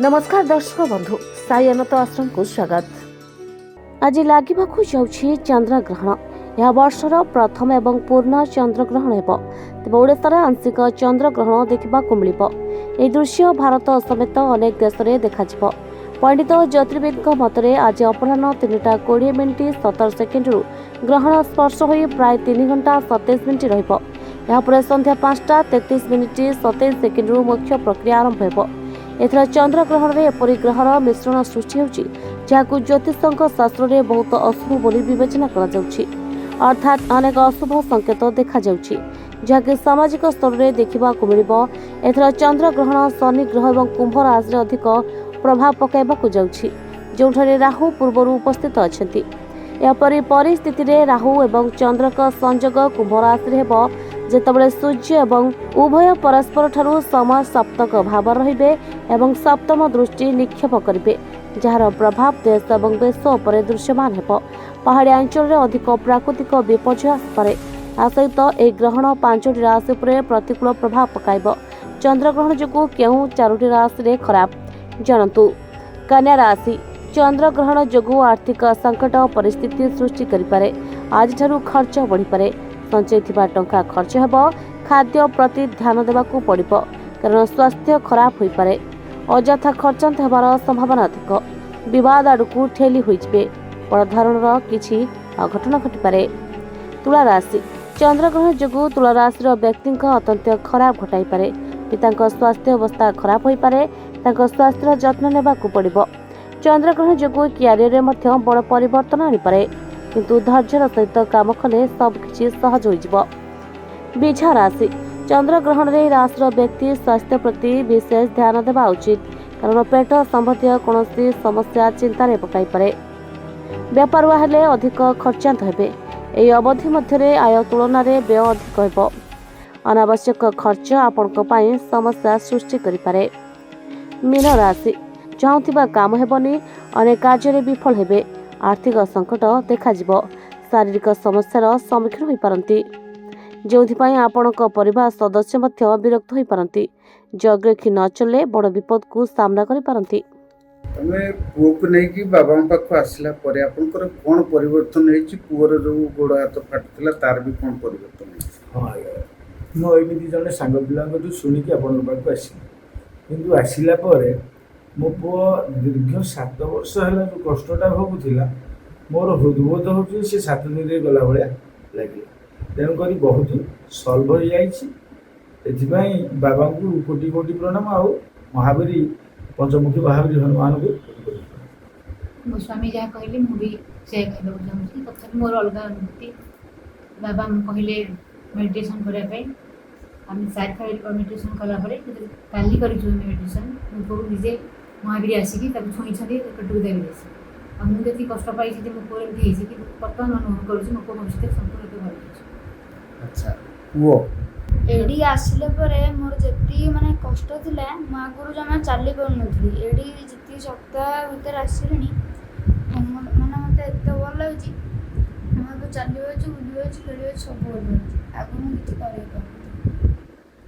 नमस्कार दर्शक बंधु साई अनंत आश्रम को स्वागत। आज लगभग जाऊँगी चंद्रग्रहण। यह वर्षर प्रथम एवं पूर्ण चंद्रग्रहण हेब। तेज ओडार आंशिक चंद्रग्रहण देखा मिल। यह दृश्य भारत समेत अनेक देश में देखा। पंडित ज्योतिर्विद मतरे आज अपराह 3:20 17 ग्रहण स्पर्श हो प्राय 3 घंटा 27 मिनिट रहा। संध्या 5:33 27 मुख्य प्रक्रिया आरंभ हो। एथर चंद्रग्रहण में एपरी ग्रहर मिश्रण सृष्टि होछि जहां ज्योतिषों शास्त्र में बहुत अशुभ बोली विवेचना करा जाउछि। अर्थात अनेक अशुभ संकेत देखा जाउछि जहां सामाजिक स्तर में देखा मिलिबो। एथर चंद्रग्रहण शनि ग्रह और कुंभ राशि रे अधिक प्रभाव पकाइबाकु जाउछि जोठारे राहु पूर्व उपस्थित अछंती। एपरी परिस्थिति रे राहु एवं चंद्र का संयोग कुंभ राशि रे हेबो जेतबेले सूर्य एवं उभय परस्पर ठारू समय सप्तक भाव रहिबे एवं सप्तम दृष्टि निक्षेप करिबे जार प्रभाव देश एवं देश उपर दृश्यमान हेबो। पहाड़िया अंचल रे अधिक प्राकृतिक विपर्यय आसपारे। आ सहित ए ग्रहण 5टी राशि पर प्रतिकूल प्रभाव पकाइबो। चंद्रग्रहण जोगु केउ 4टी राशि रे खराब जानतु। कन्या राशि चंद्रग्रहण जोगु आर्थिक संकट परिस्थिति सृष्टि करिपारे। आज ठारू खर्च बढ़ी पारे। संचय थिबा टंका खर्च हेबो। खाद्य प्रति ध्यान देबाकू पड़िबो कारण स्वास्थ्य खराब होई पारे। अଯଥା खर्चांत हेबार संभावना अधिक। विवाद आड़कू ठेली होइजबे। बड़ धरणर किछि अघटन घटी पारे। तुला राशि चंद्रग्रहण जोगु तुला राशि व्यक्ति अत्यंत खराब घटाई पारे। पिता स्वास्थ्य अवस्था खराब होई पारे। तांको स्वास्थ्यर जत्न नेबाकू पड़िबो। चंद्रग्रहण जोगु क्यारियर रे मध्य बड़ परिवर्तन आनी पारे किंतु धैर्यर सहित काम कले सबकिछि सहज होइजिबो। बिझा राशि चंद्रग्रहण रे राशि व्यक्ति स्वास्थ्य प्रति विशेष ध्यान देवा उचित कारण पेट संबंधी कौन समस्या चिंतार पकाई पारे। व्यापारुआ हेले अधिक खर्चांत हेबे। एही अवधि मध्य आय तुलन में व्यय अधिक हेबो। अनावश्यक खर्च आपणक पई समस्या सृष्टि करि पारे। मीन राशि चाहुथिबा काम हेबनी अनेक कार्य विफल हेबे। आर्थिक संकट देखाजिबो। शारीरिक समस्यार सम्मुखीन होई पारंती जोथिपाई आपणक परिवार सदस्य मध्य विरक्त होई पारंती। जग्रेखी न चले बड़ विपद को सामना करि पारंती। तमे पुओ को नै कि बाबा पाखो आसिला परे आपनकर कोन परिवर्तन हेछि? पुओर जो गोड़ हाथ फाटुतला तार भी कोन परिवर्तन हेछि? हां मो एमिति जने सांग पिलांग जो सुनि कि आपन पाखो आसी किंतु आसिला परे मो पुओ दीर्घ 7 वर्ष हला जो कष्टटा भोगुथिला मोर हृदबोध होछि से 7 दिन रे गला भलिया लागिला। तेणु करी बहुत सॉल्व हो जाइछि। एथिबाई बाबा को कोटि कोटि प्रणाम आउ महावीरी पंचमुखी महावीरी हनुमान को मो स्वामी जहाँ कहले मु भी से कहबो चाहूँ तथापि मोर अलग अनुभूति। बाबा कहले मेडिटेशन करने आम 4 खाली मेडिटेशन कला काली कर मेडिटेशन मुझे निजे महावीर आसिकी छुई पेटू देवी मुझे कष्ट पाई मो पुओ एमती कि बर्तमान अनुभव करुँ मो पुओ भविष्य संपूर्ण भल। अच्छा पुओ एडी आसिले परे मोर जति माने कष्ट थिला मो आगुरु जमा चाली पाउन नथली। एडी जति सप्ताह भीतर आसिलेनी माने मते एते भल लागुची। मो चाली होची बुली होची खेली होची सब भल लागुची। आगु मु किछि करे